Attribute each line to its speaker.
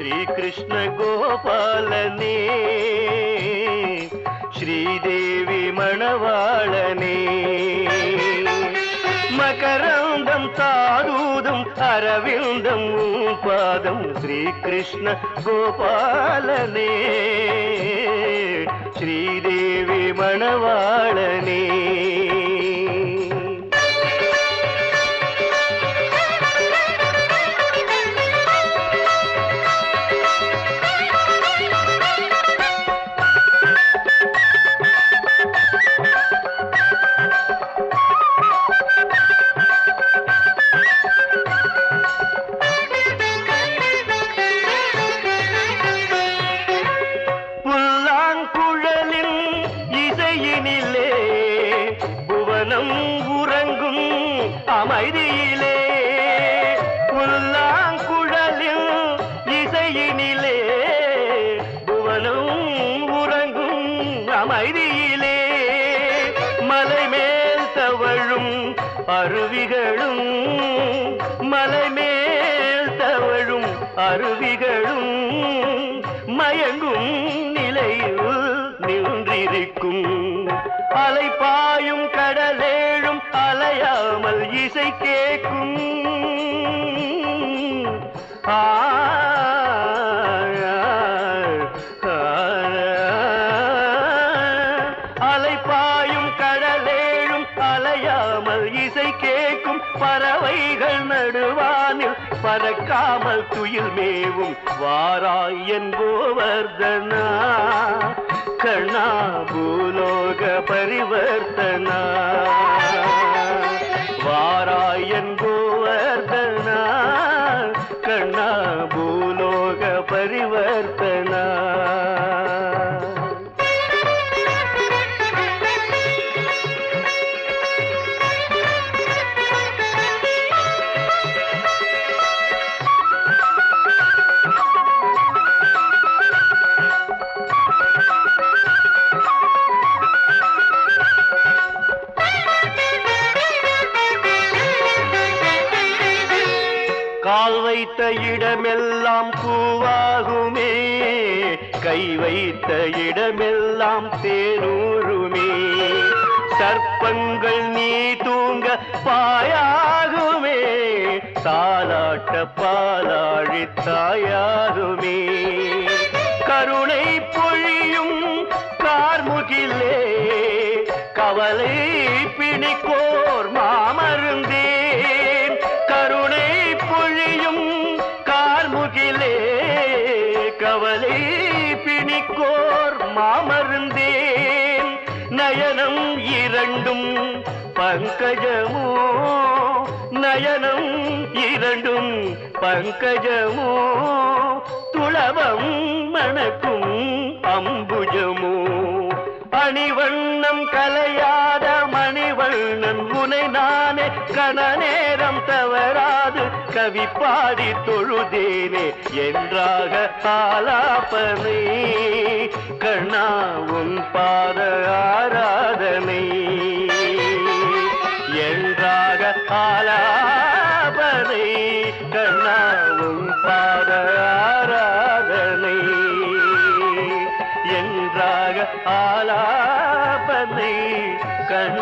Speaker 1: श्रीकृष्ण गोपालने श्रीदेवी मणवाळने मकरन्दं तारूदं अरविन्दं पादं श्रीकृष्ण गोपालने श्रीदेवी मणवाळने அமைதியிலே புல்லாங்குழலில் இசையினிலே புவனம் உறங்கும் அமைதியிலே மலை மேல் தவழும் அருவிகளும் மலை மேல் தவழும் அருவிகளும் மயங்கும் நிலையில் நின்றிருக்கும் அலை பாயும் கடலேழும் அலையாமல் இசை கேட்கும் அலை பாயும் கடலேழும் அலையாமல் இசை கேட்கும் பறவைகள் நடுவானில் பறக்காமல் துயில் மேவும் வாராய் என் கோவர்தனா கண்ணா பூலோக பரிவர்த்தனா வாராயன் கோவர்தனா கண்ணா பூலோக பரிவர்த்தனா கால் வைத்த இடமெல்லாம் பூவாகுமே கை வைத்த இடமெல்லாம் தேனூருமே சர்ப்பங்கள் நீ தூங்க பாயாகுமே தாலாட்ட பாலாழி தாயாகுமே கருணை பொழியும் கார்முகிலே கவலை பிணிக்கோர் மாமருந்தேன் கருணை பொழியும் கார்முகிலே கவலை பிணிக்கோர் மாமருந்தேன் நயனம் இரண்டும் பங்கஜமோ நயனம் இரண்டும் பங்கஜமோ துளவம் மணக்கும் அம்புஜமோ அணிவண்ணம் கலையாத மணிவண்ணன் உனை நானே கண நேரம் தவறாது கவி பாடி தொழுதேனே என்றாக ஆலாபனை கண்ணா உன் பாத ஆராதனை என்றாக ஆலாபனை கண்ணா உன் பாத ஆராதனை என்றாக ஆலாபனை கண்ணா